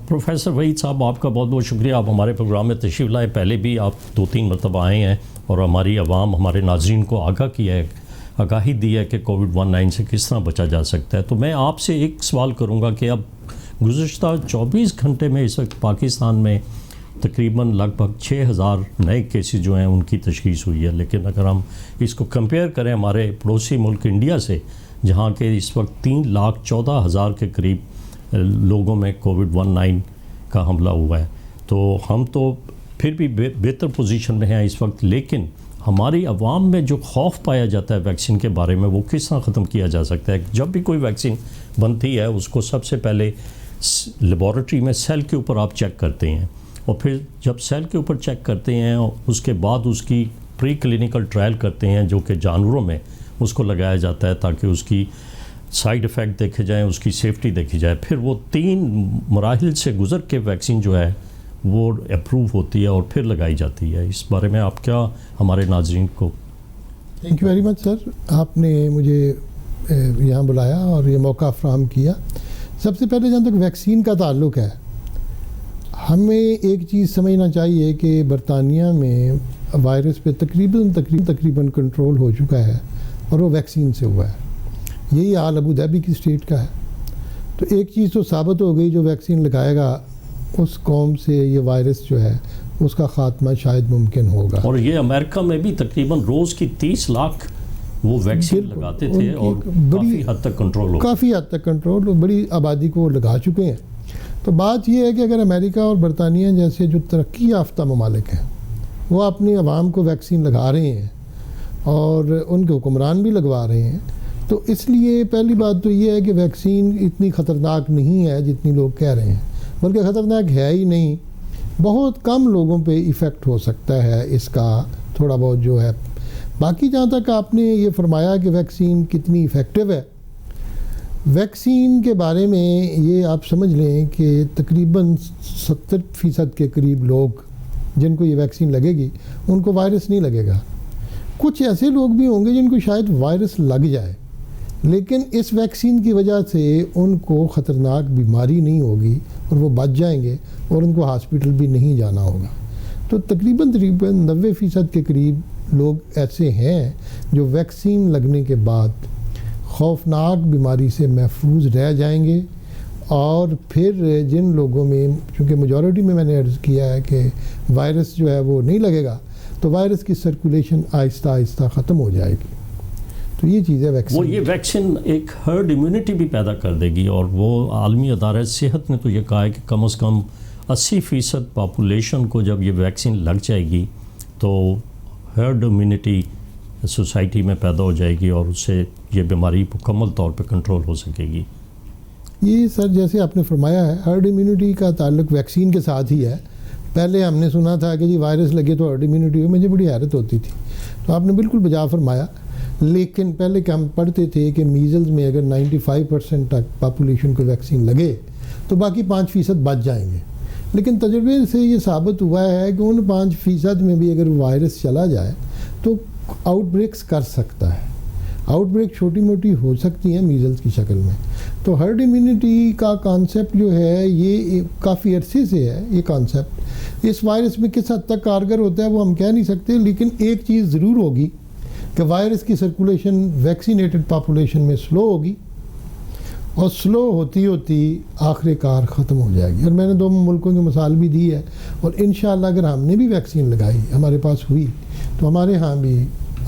Professor Waheed صاحب، آپ کا بہت بہت شکریہ، آپ ہمارے پروگرام میں تشریف لائے. پہلے بھی آپ 2-3 مرتبہ آئے ہیں اور ہماری عوام، ہمارے ناظرین کو آگاہی دی ہے کہ کووڈ-19 سے کس طرح بچا جا سکتا ہے. تو میں آپ سے ایک سوال کروں گا کہ اب گزشتہ 24 گھنٹے میں اس وقت پاکستان میں تقریباً لگ بھگ 6000 نئے کیسز جو ہیں ان کی تشخیص ہوئی ہے. لیکن اگر ہم اس کو کمپیئر کریں ہمارے پڑوسی ملک انڈیا سے، جہاں کے اس وقت 3,14,000 کے قریب لوگوں میں کووڈ-19 کا حملہ ہوا ہے، تو ہم تو پھر بھی بہتر پوزیشن میں ہیں اس وقت. لیکن ہماری عوام میں جو خوف پایا جاتا ہے ویکسین کے بارے میں، وہ کس طرح ختم کیا جا سکتا ہے؟ جب بھی کوئی ویکسین بنتی ہے اس کو سب سے پہلے لیبارٹری میں سیل کے اوپر آپ چیک کرتے ہیں، اور پھر جب سیل کے اوپر چیک کرتے ہیں اس کے بعد اس کی پری کلینیکل ٹرائل کرتے ہیں، جو کہ جانوروں میں اس کو لگایا جاتا ہے تاکہ اس کی سائیڈ ایفیکٹ دیکھے جائیں، اس کی سیفٹی دیکھی جائے. پھر وہ 3 مراحل سے گزر کے ویکسین جو ہے وہ اپروو ہوتی ہے اور پھر لگائی جاتی ہے. اس بارے میں آپ کیا ہمارے ناظرین کو؟ تھینک یو ویری مچ سر، آپ نے مجھے یہاں بلایا اور یہ موقع فراہم کیا. سب سے پہلے جہاں تک ویکسین کا تعلق ہے، ہمیں ایک چیز سمجھنا چاہیے کہ برطانیہ میں وائرس پہ تقریباً کنٹرول ہو چکا ہے اور وہ ویکسین سے ہوا ہے. یہی حال ابو ظہبی کی اسٹیٹ کا ہے. تو ایک چیز تو ثابت ہو گئی، جو ویکسین لگائے گا اس قوم سے یہ وائرس جو ہے اس کا خاتمہ شاید ممکن ہوگا. اور یہ امریکہ میں بھی تقریباً روز کی 30 لاکھ وہ ویکسین لگاتے تھے اور کافی حد تک کنٹرول بڑی آبادی کو لگا چکے ہیں. تو بات یہ ہے کہ اگر امریکہ اور برطانیہ جیسے جو ترقی یافتہ ممالک ہیں وہ اپنی عوام کو ویکسین لگا رہے ہیں اور ان کے حکمران بھی لگوا رہے ہیں، تو اس لیے پہلی بات تو یہ ہے کہ ویکسین اتنی خطرناک نہیں ہے جتنی لوگ کہہ رہے ہیں، بلکہ خطرناک ہے ہی نہیں. بہت کم لوگوں پہ ایفیکٹ ہو سکتا ہے اس کا، تھوڑا بہت جو ہے. باقی جہاں تک آپ نے یہ فرمایا کہ ویکسین کتنی ایفیکٹو ہے، ویکسین کے بارے میں یہ آپ سمجھ لیں کہ تقریباً 70% کے قریب لوگ جن کو یہ ویکسین لگے گی ان کو وائرس نہیں لگے گا. کچھ ایسے لوگ بھی ہوں گے جن کو شاید وائرس لگ جائے، لیکن اس ویکسین کی وجہ سے ان کو خطرناک بیماری نہیں ہوگی اور وہ بچ جائیں گے اور ان کو ہاسپٹل بھی نہیں جانا ہوگا. تو تقریباً 90% کے قریب لوگ ایسے ہیں جو ویکسین لگنے کے بعد خوفناک بیماری سے محفوظ رہ جائیں گے. اور پھر جن لوگوں میں، چونکہ میجورٹی میں نے عرض کیا ہے کہ وائرس جو ہے وہ نہیں لگے گا، تو وائرس کی سرکولیشن آہستہ آہستہ ختم ہو جائے گی. تو یہ چیز ہے ویکسین. یہ ویکسین ایک ہرڈ امیونٹی بھی پیدا کر دے گی، اور وہ عالمی ادارہ صحت نے تو یہ کہا ہے کہ کم از کم 80% پاپولیشن کو جب یہ ویکسین لگ جائے گی تو ہرڈ امیونٹی سوسائٹی میں پیدا ہو جائے گی اور اس سے یہ بیماری مکمل طور پہ کنٹرول ہو سکے گی. یہ سر جیسے آپ نے فرمایا ہے، ہرڈ امیونٹی کا تعلق ویکسین کے ساتھ ہی ہے. پہلے ہم نے سنا تھا کہ جی وائرس لگے تو ہرڈ امیونٹی ہو، مجھے بڑی حیرت ہوتی تھی. تو آپ نے بالکل بجا فرمایا. لیکن پہلے کہ ہم پڑھتے تھے کہ میزلز میں اگر 95% تک پاپولیشن کو ویکسین لگے تو باقی 5% بچ جائیں گے. لیکن تجربے سے یہ ثابت ہوا ہے کہ ان 5% میں بھی اگر وائرس چلا جائے تو آؤٹ بریکس کر سکتا ہے. آؤٹ بریک چھوٹی موٹی ہو سکتی ہیں میزلز کی شکل میں. تو ہرڈ امیونٹی کا کانسیپٹ جو ہے یہ کافی عرصے سے ہے. یہ کانسیپٹ اس وائرس میں کس حد تک کارگر ہوتا ہے وہ ہم کہہ نہیں سکتے، لیکن ایک چیز ضرور ہوگی کہ وائرس کی سرکولیشن ویکسینیٹڈ پاپولیشن میں سلو ہوگی، اور سلو ہوتی ہوتی آخر کار ختم ہو جائے گی. اور میں نے 2 ملکوں کی مثال بھی دی ہے، اور انشاءاللہ اگر ہم نے بھی ویکسین لگائی ہمارے پاس ہوئی تو ہمارے ہاں بھی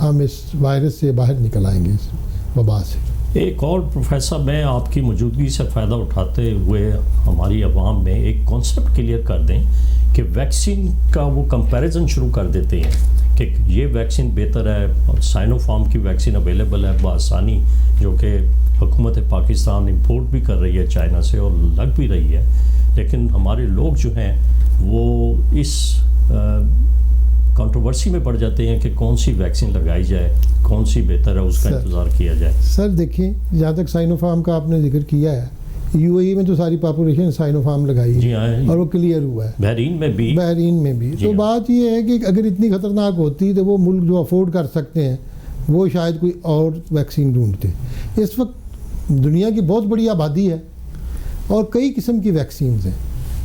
ہم اس وائرس سے باہر نکل آئیں گے، اس وبا سے. ایک اور پروفیسر، میں آپ کی موجودگی سے فائدہ اٹھاتے ہوئے ہماری عوام میں ایک کانسیپٹ کلیئر کر دیں کہ ویکسین کا وہ کمپیریزن شروع کر دیتے ہیں کہ یہ ویکسین بہتر ہے، اور سائنو فارم کی ویکسین اویلیبل ہے بآسانی، جو کہ حکومت پاکستان امپورٹ بھی کر رہی ہے چائنا سے اور لگ بھی رہی ہے. لیکن ہمارے لوگ جو ہیں وہ اس کنٹروورسی میں پڑ جاتے ہیں کہ کون سی ویکسین لگائی جائے، کون سی بہتر ہے، اس کا انتظار کیا جائے. سر دیکھیں، جہاں تک سائنو فارم کا آپ نے ذکر کیا ہے، یو اے ای میں تو ساری پاپولیشن سائنو فارم لگائی ہے اور وہ کلیئر ہوا ہے. بحرین میں بھی. تو بات یہ ہے کہ اگر اتنی خطرناک ہوتی تو وہ ملک جو افورڈ کر سکتے ہیں وہ شاید کوئی اور ویکسین ڈھونڈتے. اس وقت دنیا کی بہت بڑی آبادی ہے اور کئی قسم کی ویکسینز ہیں.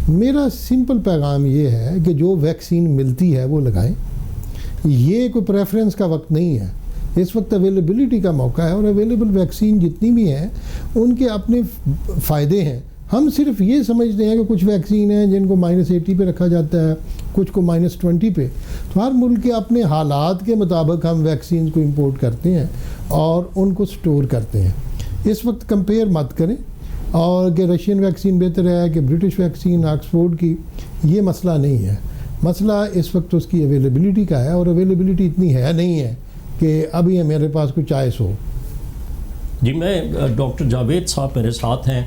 میرا سمپل پیغام یہ ہے کہ جو ویکسین ملتی ہے وہ لگائیں. یہ کوئی پریفرنس کا وقت نہیں ہے, اس وقت اویلیبلٹی کا موقع ہے, اور اویلیبل ویکسین جتنی بھی ہیں ان کے اپنے فائدے ہیں. ہم صرف یہ سمجھتے ہیں کہ کچھ ویکسین ہیں جن کو -80 پہ رکھا جاتا ہے, کچھ کو -20 پہ. تو ہر ملک کے اپنے حالات کے مطابق ہم ویکسین کو امپورٹ کرتے ہیں اور ان کو سٹور کرتے ہیں. اس وقت کمپیئر مت کریں اور کہ رشین ویکسین بہتر ہے کہ برٹش ویکسین آکسفورڈ کی, یہ مسئلہ نہیں ہے. مسئلہ اس وقت اس کی اویلیبلٹی کا ہے, اور اویلیبلٹی اتنی ہے نہیں ہے کہ ابھی میرے پاس کوئی چوائس ہو. جی, میں ڈاکٹر جاوید صاحب میرے ساتھ ہیں.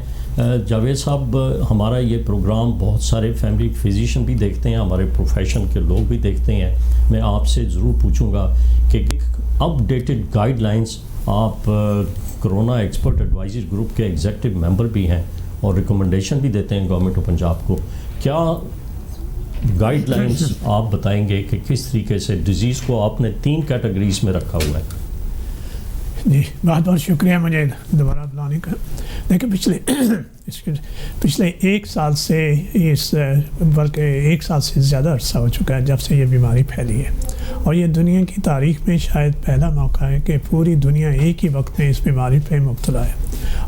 جاوید صاحپ ہمارا یہ پروگرام بہت سارے فیملی فزیشین بھی دیکھتے ہیں, ہمارے پروفیشن کے لوگ بھی دیکھتے ہیں. میں آپ سے ضرور پوچھوں گا کہ اپ ڈیٹڈ گائیڈ لائنس, آپ کرونا ایکسپرٹ ایڈوائزری گروپ کے ایگزیکٹو ممبر بھی ہیں اور ریکمنڈیشن بھی دیتے ہیں گورنمنٹ آف پنجاب کو. کیا گائیڈ لائنس آپ بتائیں گے کہ کس طریقے سے ڈیزیز کو آپ نے 3 کیٹیگریز میں رکھا ہوا ہے؟ جی, بہت بہت شکریہ مجھے دوبارہ بلانے کا. دیکھیں پچھلے 1 سال سے بلکہ 1 سال سے زیادہ عرصہ ہو چکا ہے جب سے یہ بیماری پھیلی ہے, اور یہ دنیا کی تاریخ میں شاید پہلا موقع ہے کہ پوری دنیا ایک ہی وقت میں اس بیماری پہ مبتلا ہے,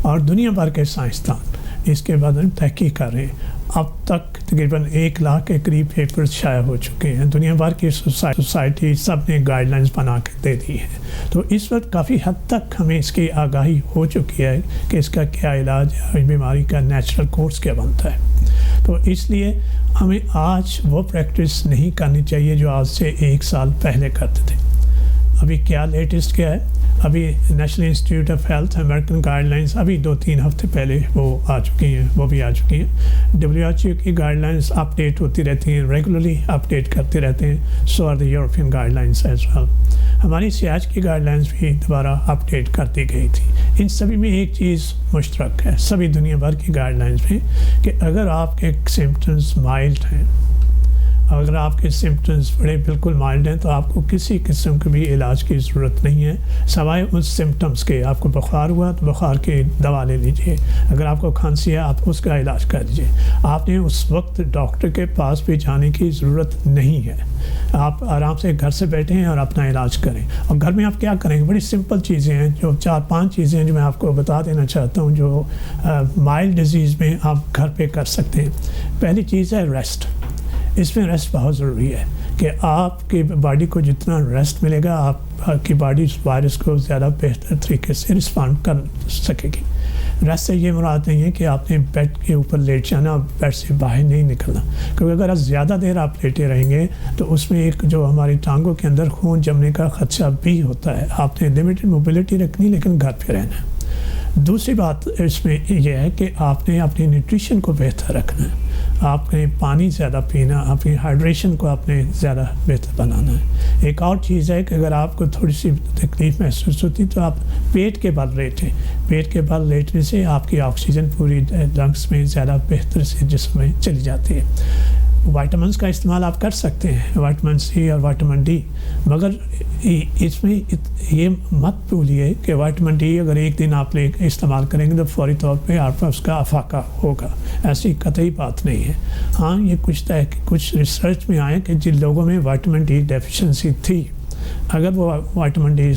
اور دنیا بھر کے سائنسدان اس کے بارے میں تحقیق کر رہے ہیں. اب تک تقریباً 1 لاکھ کے قریب پیپرز شائع ہو چکے ہیں. دنیا بھر کی سوسائٹی سب نے گائیڈ لائنز بنا کے دے دی ہے. تو اس وقت کافی حد تک ہمیں اس کی آگاہی ہو چکی ہے کہ اس کا کیا علاج ہے, بیماری کا نیچرل کورس کیا بنتا ہے. تو اس لیے ہمیں آج وہ پریکٹس نہیں کرنی چاہیے جو آج سے 1 سال پہلے کرتے تھے. ابھی کیا لیٹسٹ کیا ہے, ابھی national institute of health American guide lines ابھی 2-3 ہفتے پہلے وہ آ چکی ہیں, وہ بھی آ چکی ہیں. WHO کی گائیڈ لائنس اپڈیٹ ہوتی رہتی ہیں, ریگولرلی اپڈیٹ کرتے رہتے ہیں. So are the European guidelines as well. ہماری سیاج کی گائیڈ لائنس بھی دوبارہ اپڈیٹ کر دی گئی تھی. ان سبھی میں ایک چیز مشترک ہے سبھی دنیا بھر کی گائیڈ لائنس میں, کہ اگر آپ کے سمپٹمز مائلڈ ہیں, اگر آپ کے سمپٹمز بڑے بالکل مائلڈ ہیں, تو آپ کو کسی قسم کے بھی علاج کی ضرورت نہیں ہے سوائے اس سمپٹمز کے. آپ کو بخار ہوا تو بخار کی دوا لے لیجئے, اگر آپ کو کھانسی ہے آپ اس کا علاج کر لیجئے. آپ نے اس وقت ڈاکٹر کے پاس بھی جانے کی ضرورت نہیں ہے. آپ آرام سے گھر سے بیٹھیں ہیں اور اپنا علاج کریں. اور گھر میں آپ کیا کریں گے, بڑی سمپل چیزیں ہیں, جو 4-5 چیزیں ہیں جو میں آپ کو بتا دینا چاہتا ہوں, جو مائلڈ ڈیزیز میں آپ گھر پہ کر سکتے ہیں. پہلی چیز ہے ریسٹ. اس میں ریسٹ بہت ضروری ہے کہ آپ کی باڈی کو جتنا ریسٹ ملے گا آپ کی باڈی اس وائرس کو زیادہ بہتر طریقے سے رسپانڈ کر سکے گی. ریسٹ سے یہ مراد نہیں ہے کہ آپ نے بیڈ کے اوپر لیٹ جانا, بیڈ سے باہر نہیں نکلنا, کیونکہ اگر زیادہ دیر آپ لیٹے رہیں گے تو اس میں ایک جو ہماری ٹانگوں کے اندر خون جمنے کا خدشہ بھی ہوتا ہے. آپ نے لمیٹڈ موبلٹی رکھنی لیکن گھر پہ رہنا ہے. دوسری بات اس میں یہ ہے کہ آپ نے اپنی نیوٹریشن کو بہتر رکھنا ہے. آپ نے پانی زیادہ پینا, اپنی ہائیڈریشن کو آپ نے زیادہ بہتر بنانا ہے. ایک اور چیز ہے کہ اگر آپ کو تھوڑی سی تکلیف محسوس ہوتی تو آپ پیٹ کے بل لیٹیں. پیٹ کے بل لیٹنے سے آپ کی آکسیجن پوری لنگس میں زیادہ بہتر سے جسم میں چلی جاتی ہے. وائٹامنس کا استعمال آپ کر سکتے ہیں, وائٹامن سی اور وائٹامن ڈی, مگر اس میں یہ مت بھولیے کہ وائٹامن ڈی اگر ایک دن آپ استعمال کریں گے تو فوری طور پہ آپ کا اس کا افاقہ ہوگا. ایسی قطعی بات نہیں ہے. ہاں, یہ کچھ ریسرچ میں آئے کہ جن لوگوں میں وائٹامن ڈی ڈیفیشنسی تھی, اگر وہ وائٹامن ڈی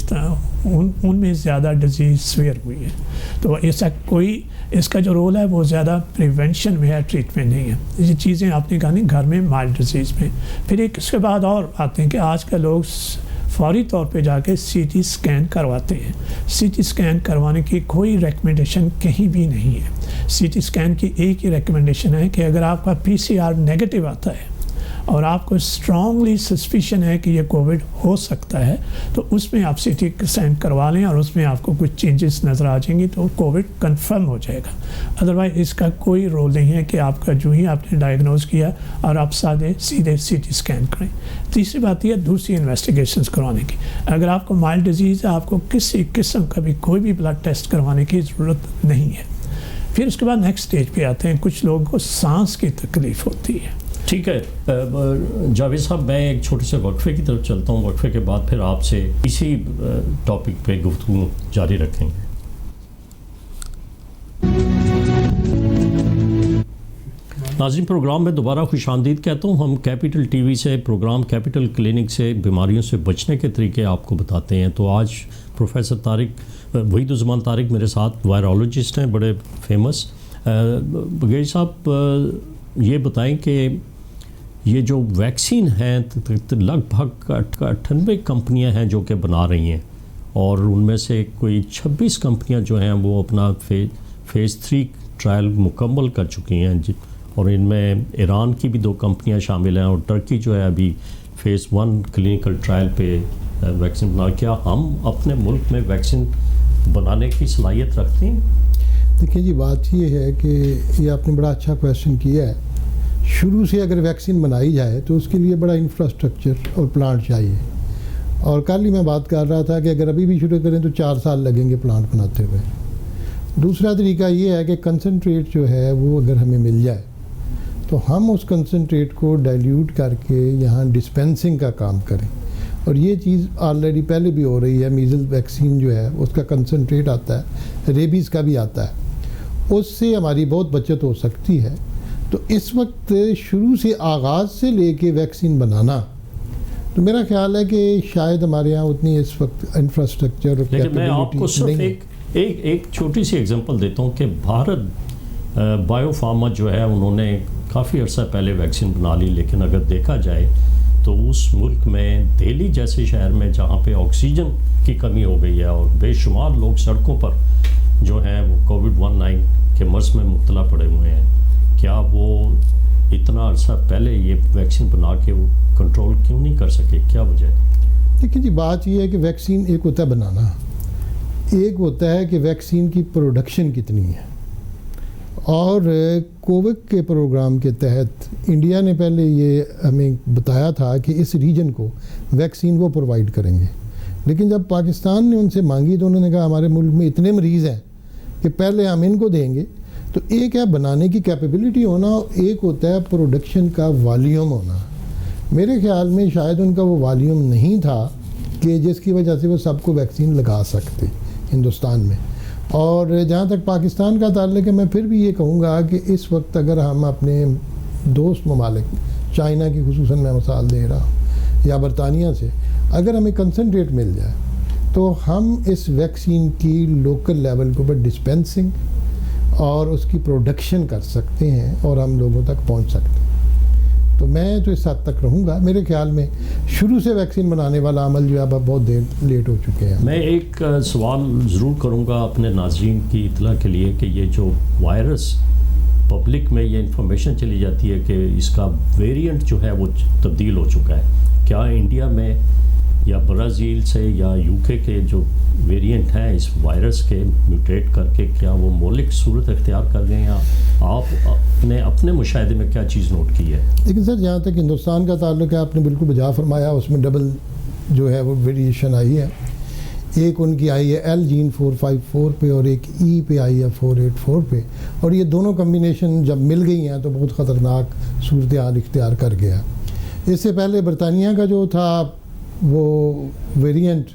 ان میں زیادہ ڈیزیز سویئر ہوئی ہے. تو ایسا کوئی اس کا جو رول ہے وہ زیادہ پریونشن میں ہے, ٹریٹمنٹ نہیں ہے. یہ چیزیں آپ نے کہا نہیں گھر میں مائلڈ ڈیزیز میں. پھر ایک اس کے بعد اور آتے ہیں کہ آج کل لوگ فوری طور پہ جا کے CT اسکین کرواتے ہیں. CT اسکین کروانے کی کوئی ریکمنڈیشن کہیں بھی نہیں ہے. CT اسکین کی ایک ہی ریکمنڈیشن ہے کہ اگر آپ کا PCR نیگیٹو آتا ہے اور آپ کو اسٹرانگلی سسپیشن ہے کہ یہ کووڈ ہو سکتا ہے, تو اس میں آپ CT اسکین کروا لیں اور اس میں آپ کو کچھ چینجز نظر آ جائیں گی تو کووڈ کنفرم ہو جائے گا. ادروائز اس کا کوئی رول نہیں ہے کہ آپ کا جو ہی آپ نے ڈائگنوز کیا اور آپ سیدھے CT اسکین کریں. تیسری بات یہ دوسری انویسٹیگیشنز کروانے کی. اگر آپ کو مائلڈ ڈیزیز ہے, آپ کو کسی قسم کا بھی کوئی بھی بلڈ ٹیسٹ کروانے کی ضرورت نہیں ہے. پھر اس کے بعد نیکسٹ اسٹیج پہ آتے ہیں, کچھ لوگوں کو سانس کی تکلیف ہوتی ہے. ٹھیک ہے جاوید صاحب, میں ایک چھوٹے سے وقفے کی طرف چلتا ہوں. وقفے کے بعد پھر آپ سے اسی ٹاپک پہ گفتگو جاری رکھیں گے. ناظرین پروگرام میں دوبارہ خوش آمدید کہتا ہوں. ہم کیپٹل ٹی وی سے پروگرام کیپٹل کلینک سے بیماریوں سے بچنے کے طریقے آپ کو بتاتے ہیں. تو آج پروفیسر طارق وحید الزمان طارق میرے ساتھ وائرولوجسٹ ہیں, بڑے فیمس. بغیر صاحب یہ بتائیں کہ یہ جو ویکسین ہیں لگ بھگ 98 کمپنیاں ہیں جو کہ بنا رہی ہیں, اور ان میں سے کوئی 26 کمپنیاں جو ہیں وہ اپنا فیز 3 ٹرائل مکمل کر چکی ہیں, اور ان میں ایران کی بھی 2 کمپنیاں شامل ہیں, اور ٹرکی جو ہے ابھی فیز 1 کلینکل ٹرائل پہ ویکسین بنا. کیا ہم اپنے ملک میں ویکسین بنانے کی صلاحیت رکھتے ہیں؟ دیکھیں جی, بات یہ ہے کہ یہ آپ نے بڑا اچھا کویشچن کیا ہے. شروع سے اگر ویکسین بنائی جائے تو اس کے لیے بڑا انفراسٹرکچر اور پلانٹ چاہیے, اور کل ہی میں بات کر رہا تھا کہ اگر ابھی بھی شروع کریں تو 4 سال لگیں گے پلانٹ بناتے ہوئے. دوسرا طریقہ یہ ہے کہ کنسنٹریٹ جو ہے وہ اگر ہمیں مل جائے تو ہم اس کنسنٹریٹ کو ڈائلیوٹ کر کے یہاں ڈسپینسنگ کا کام کریں, اور یہ چیز آلریڈی پہلے بھی ہو رہی ہے. میزل ویکسین جو ہے اس کا کنسنٹریٹ آتا ہے, ریبیز کا بھی آتا ہے, اس سے ہماری بہت بچت ہو سکتی ہے. تو اس وقت شروع سے آغاز سے لے کے ویکسین بنانا, تو میرا خیال ہے کہ شاید ہمارے یہاں اتنی اس وقت انفراسٹرکچر اور لیکن میں آپ کو صرف ایک چھوٹی سی ایگزامپل دیتا ہوں کہ بھارت بایو فارما جو ہے انہوں نے کافی عرصہ پہلے ویکسین بنا لی, لیکن اگر دیکھا جائے تو اس ملک میں دہلی جیسے شہر میں جہاں پہ آکسیجن کی کمی ہو گئی ہے اور بے شمار لوگ سڑکوں پر جو ہیں وہ کووڈ-19 کے مرض میں مبتلا پڑے ہوئے ہیں, کیا وہ اتنا عرصہ پہلے یہ ویکسین بنا کے وہ کنٹرول کیوں نہیں کر سکے؟ کیا وجہ ہے؟ دیکھیں جی, بات یہ ہے کہ ویکسین ایک ہوتا ہے بنانا, ایک ہوتا ہے کہ ویکسین کی پروڈکشن کتنی ہے. اور کووک کے پروگرام کے تحت انڈیا نے پہلے یہ ہمیں بتایا تھا کہ اس ریجن کو ویکسین وہ پرووائڈ کریں گے, لیکن جب پاکستان نے ان سے مانگی تو انہوں نے کہا ہمارے ملک میں اتنے مریض ہیں کہ پہلے ہم ان کو دیں گے. تو ایک ہے بنانے کی کیپیبلٹی ہونا, اور ایک ہوتا ہے پروڈکشن کا والیوم ہونا. میرے خیال میں شاید ان کا وہ والیوم نہیں تھا کہ جس کی وجہ سے وہ سب کو ویکسین لگا سکتے ہندوستان میں. اور جہاں تک پاکستان کا تعلق ہے, میں پھر بھی یہ کہوں گا کہ اس وقت اگر ہم اپنے دوست ممالک, چائنا کی خصوصاً میں مثال دے رہا ہوں, یا برطانیہ سے اگر ہمیں کنسنٹریٹ مل جائے تو ہم اس ویکسین کی لوکل لیول کے اوپر ڈسپینسنگ اور اس کی پروڈکشن کر سکتے ہیں اور ہم لوگوں تک پہنچ سکتے ہیں. تو میں تو اس حد تک رہوں گا. میرے خیال میں شروع سے ویکسین بنانے والا عمل جو ہے اب بہت دیر لیٹ ہو چکے ہیں. میں ایک سوال ضرور کروں گا اپنے ناظرین کی اطلاع کے لیے کہ یہ جو وائرس پبلک میں یہ انفارمیشن چلی جاتی ہے کہ اس کا ویریئنٹ جو ہے وہ تبدیل ہو چکا ہے, کیا انڈیا میں یا برازیل سے یا یو کے جو ویریئنٹ ہیں اس وائرس کے میوٹیٹ کر کے کیا وہ مولک صورت اختیار کر گئے ہیں؟ آپ نے اپنے مشاہدے میں کیا چیز نوٹ کی ہے؟ لیکن سر جہاں تک ہندوستان کا تعلق ہے, آپ نے بالکل بجا فرمایا, اس میں ڈبل جو ہے وہ ویریشن آئی ہے. ایک ان کی آئی ہے ایل جین 454 پہ اور ایک ای پہ آئی ہے 484 پہ, اور یہ دونوں کمبینیشن جب مل گئی ہیں تو بہت خطرناک صورتحال اختیار کر گیا. اس سے پہلے برطانیہ کا جو تھا وہ ویریئنٹ,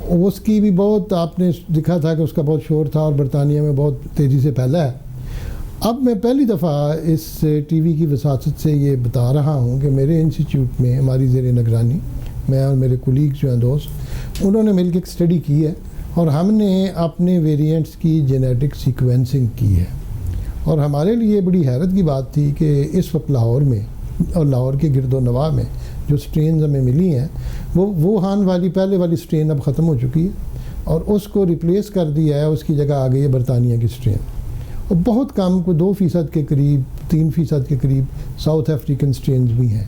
اس کی بھی بہت آپ نے دکھا تھا کہ اس کا بہت شور تھا اور برطانیہ میں بہت تیزی سے پھیلا ہے. اب میں پہلی دفعہ اس ٹی وی کی وساطت سے یہ بتا رہا ہوں کہ میرے انسٹیٹیوٹ میں ہماری زیر نگرانی, میں اور میرے کولیگ جو ہیں دوست, انہوں نے مل کے ایک اسٹڈی کی ہے اور ہم نے اپنے ویریئنٹس کی جینیٹک سیکوینسنگ کی ہے. اور ہمارے لیے بڑی حیرت کی بات تھی کہ اس وقت لاہور میں اور لاہور کے گرد و نواح میں جو سٹرینز ہمیں ملی ہیں وہ ووہان والی پہلے والی سٹرین اب ختم ہو چکی ہے اور اس کو ریپلیس کر دیا ہے, اس کی جگہ آ گئی ہے برطانیہ کی سٹرین. اور بہت کم کو 2% کے قریب 3% کے قریب ساؤتھ افریقن سٹرینز بھی ہیں.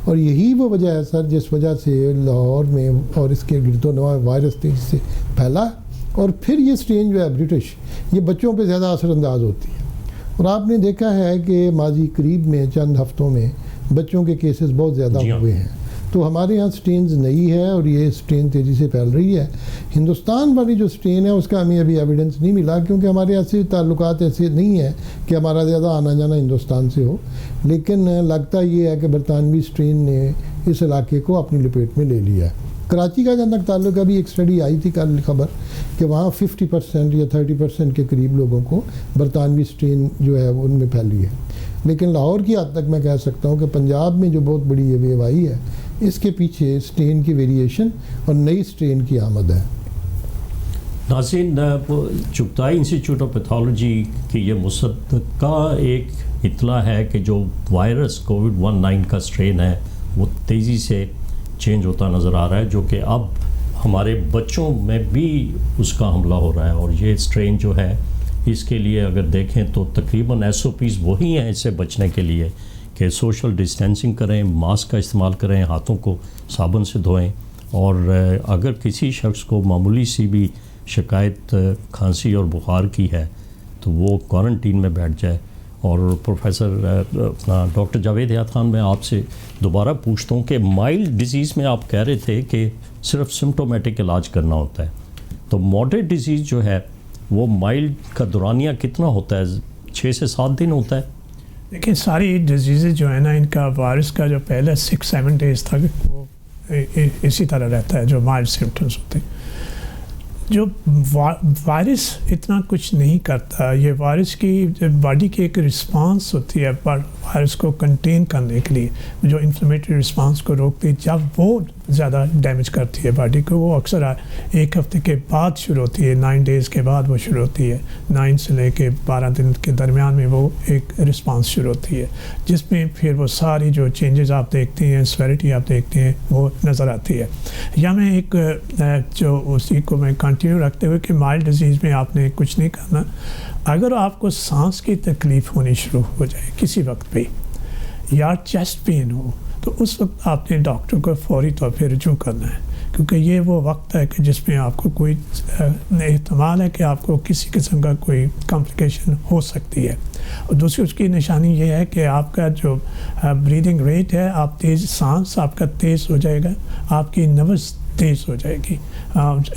اور یہی وہ وجہ ہے سر جس وجہ سے لاہور میں اور اس کے گرد و نواح وائرس تیزی سے پھیلا. اور پھر یہ سٹرین جو ہے برٹش, یہ بچوں پہ زیادہ اثر انداز ہوتی ہے. اور آپ نے دیکھا ہے کہ ماضی قریب میں چند ہفتوں میں بچوں کے کیسز بہت زیادہ ہوئے ہیں. تو ہمارے یہاں سٹرینز نئی ہے اور یہ سٹرین تیزی سے پھیل رہی ہے. ہندوستان والی جو سٹرین ہے اس کا ہمیں ابھی ایویڈنس نہیں ملا, کیونکہ ہمارے ایسے تعلقات ایسے نہیں ہیں کہ ہمارا زیادہ آنا جانا ہندوستان سے ہو. لیکن لگتا یہ ہے کہ برطانوی سٹرین نے اس علاقے کو اپنی لپیٹ میں لے لیا ہے. کراچی کا جہاں تک تعلق, ابھی ایک اسٹڈی آئی تھی کل خبر کہ وہاں 50% یا 30% کے قریب لوگوں کو برطانوی سٹرین جو ہے وہ ان میں پھیلی ہے. لیکن لاہور کی حد تک میں کہہ سکتا ہوں کہ پنجاب میں جو بہت بڑی یہ ویو آئی ہے اس کے پیچھے اسٹرین کی ویریشن اور نئی اسٹرین کی آمد ہے. ناظرین، چغتائی انسٹیٹیوٹ آف پیتھولوجی کی یہ مصدقہ ایک اطلاع ہے کہ جو وائرس کووڈ-19 کا اسٹرین ہے وہ تیزی سے چینج ہوتا نظر آ رہا ہے، جو کہ اب ہمارے بچوں میں بھی اس کا حملہ ہو رہا ہے. اور یہ اسٹرین جو ہے اس کے لیے اگر دیکھیں تو تقریباً SOPs وہی ہیں اس سے بچنے کے لیے کہ سوشل ڈسٹینسنگ کریں، ماسک کا استعمال کریں، ہاتھوں کو صابن سے دھوئیں، اور اگر کسی شخص کو معمولی سی بھی شکایت کھانسی اور بخار کی ہے تو وہ کوارنٹین میں بیٹھ جائے. اور پروفیسر اپنا ڈاکٹر جاوید حیات خان، میں آپ سے دوبارہ پوچھتا ہوں کہ مائلڈ ڈیزیز میں آپ کہہ رہے تھے کہ صرف سمٹومیٹک علاج کرنا ہوتا ہے، تو ماڈریٹ ڈیزیز جو ہے وہ مائلڈ کا دورانیہ کتنا ہوتا ہے؟ 6 سے 7 دن ہوتا ہے؟ دیکھیں، ساری ڈیزیزز جو ہے نا، ان کا وائرس کا جو پہلے 6-7 ڈیز تک وہ اسی طرح رہتا ہے جو مائلڈ سمپٹمس ہوتے ہیں. جو وائرس اتنا کچھ نہیں کرتا، یہ وائرس کی باڈی کی ایک رسپانس ہوتی ہے وائرس کو کنٹین کرنے کے لیے، جو انفلیمیٹری رسپانس کو روکتی ہے. جب وہ زیادہ ڈیمیج کرتی ہے باڈی کو، وہ اکثر 1 ہفتے کے بعد شروع ہوتی ہے، 9 ڈیز کے بعد وہ شروع ہوتی ہے. 9 سے لے کے 12 دن کے درمیان میں وہ ایک رسپانس شروع ہوتی ہے، جس میں پھر وہ ساری جو چینجز آپ دیکھتے ہیں، سیوریٹی آپ دیکھتے ہیں، وہ نظر آتی ہے. یا میں ایک جو اسی کو میں کنٹینیو رکھتے ہوئے کہ مائلڈ ڈیزیز میں آپ نے کچھ نہیں کرنا. اگر آپ کو سانس کی تکلیف ہونی شروع ہو جائے کسی وقت پہ، یا چیسٹ پین ہو، تو اس وقت آپ نے ڈاکٹر کو فوری طور پہ رجوع کرنا ہے، کیونکہ یہ وہ وقت ہے کہ جس میں آپ کو کوئی احتمال ہے کہ آپ کو کسی قسم کا کوئی کمپلیکیشن ہو سکتی ہے. اور دوسری اس کی نشانی یہ ہے کہ آپ کا جو بریدنگ ریٹ ہے، آپ سانس آپ کا تیز ہو جائے گا، آپ کی نبض تیز ہو جائے گی.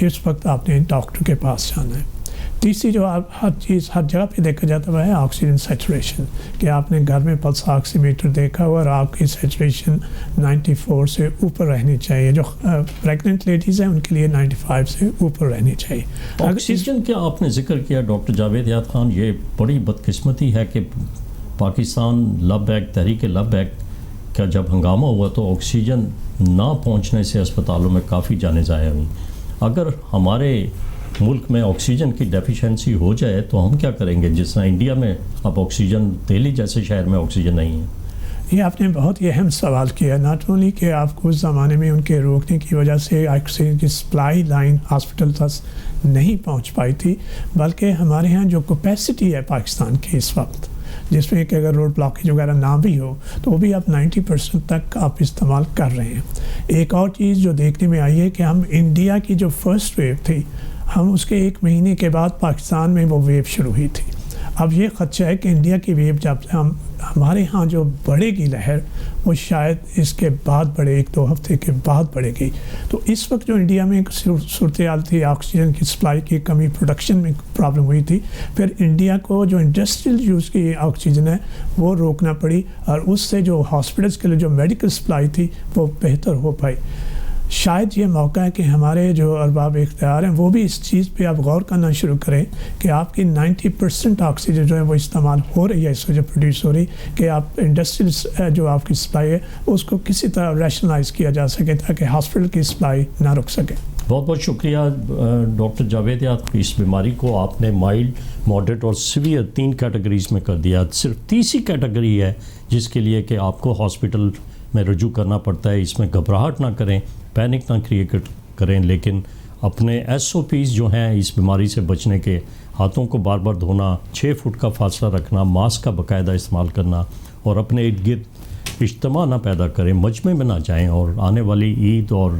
اس وقت آپ نے ڈاکٹر کے پاس جانا ہے. تیسری جو آپ ہر جگہ پہ دیکھا جاتا ہے آکسیجن سیچوریشن، کہ آپ نے گھر میں پلس آکسی میٹر دیکھا ہوا اور آپ کی سیچوریشن 94 سے اوپر رہنی چاہیے. جو پریگننٹ لیڈیز ہیں ان کے لیے 95 سے اوپر رہنی چاہیے. آکسیجن کا آپ نے ذکر کیا ڈاکٹر جاوید حیات خان، یہ بڑی بدقسمتی ہے کہ پاکستان لب ایکٹ، تحریک لب ایکٹ کا جب ہنگامہ ہوا تو آکسیجن نہ پہنچنے سے اسپتالوں میں کافی جانیں ضائع ہوئیں. اگر ہمارے ملک میں آکسیجن کی ڈیفیشنسی ہو جائے تو ہم کیا کریں گے؟ جس طرح انڈیا میں اب آکسیجن، دہلی جیسے شہر میں آکسیجن نہیں ہے. یہ آپ نے بہت ہی اہم سوال کیا. ناٹ اونلی کہ آپ کو اس زمانے میں ان کے روکنے کی وجہ سے آکسیجن کی سپلائی لائن ہاسپٹل تک نہیں پہنچ پائی تھی، بلکہ ہمارے ہاں جو کیپیسٹی ہے پاکستان کی اس وقت، جس میں کہ اگر روڈ بلاکیج وغیرہ نہ بھی ہو تو وہ بھی آپ 90% تک آپ استعمال کر رہے ہیں. ایک اور چیز جو دیکھنے میں آئی ہے کہ ہم انڈیا کی جو فرسٹ ویو تھی، ہم اس کے 1 مہینے کے بعد پاکستان میں وہ ویو شروع ہوئی تھی. اب یہ خدشہ ہے کہ انڈیا کی ویو جب ہمارے ہاں جو بڑھے گی لہر، وہ شاید اس کے بعد بڑھے، 1-2 ہفتے کے بعد بڑھے گی. تو اس وقت جو انڈیا میں صورتحال تھی، آکسیجن کی سپلائی کی کمی، پروڈکشن میں پرابلم ہوئی تھی، پھر انڈیا کو جو انڈسٹریل یوز کی آکسیجن ہے وہ روکنا پڑی، اور اس سے جو ہاسپٹلس کے لیے جو میڈیکل سپلائی تھی وہ بہتر ہو پائی. شاید یہ موقع ہے کہ ہمارے جو ارباب اختیار ہیں وہ بھی اس چیز پہ آپ غور کرنا شروع کریں کہ آپ کی 90% آکسیجن جو ہے وہ استعمال ہو رہی ہے، اس وجہ پروڈیوس ہو رہی، کہ آپ انڈسٹریل جو آپ کی سپلائی ہے اس کو کسی طرح ریشنلائز کیا جا سکے تاکہ ہاسپٹل کی سپلائی نہ رک سکے. بہت بہت شکریہ ڈاکٹر جاوید حیات. اس بیماری کو آپ نے مائلڈ، ماڈریٹ اور سیویئر 3 کیٹیگریز میں کر دیا. صرف تیسری کیٹیگری ہے جس کے لیے کہ آپ کو ہاسپٹل میں رجوع کرنا پڑتا ہے. اس میں گھبراہٹ نہ کریں، پینک نہ کریٹ کریں، لیکن اپنے SOPs جو ہیں اس بیماری سے بچنے کے، ہاتھوں کو بار بار دھونا، 6 فٹ کا فاصلہ رکھنا، ماسک کا باقاعدہ استعمال کرنا، اور اپنے ارد گرد اجتماع نہ پیدا کریں، مجمع میں نہ جائیں. اور آنے والی عید اور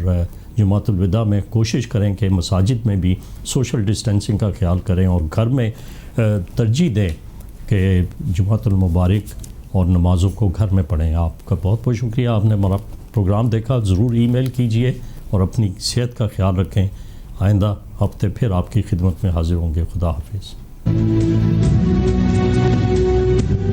جمعۃ الوداع میں کوشش کریں کہ مساجد میں بھی سوشل ڈسٹینسنگ کا خیال کریں، اور گھر میں ترجیح دیں کہ جمعۃ المبارک اور نمازوں کو گھر میں پڑھیں. آپ کا بہت بہت شکریہ. آپ نے ہمارا پروگرام دیکھا. ضرور ای میل کیجئے اور اپنی صحت کا خیال رکھیں. آئندہ ہفتے پھر آپ کی خدمت میں حاضر ہوں گے. خدا حافظ.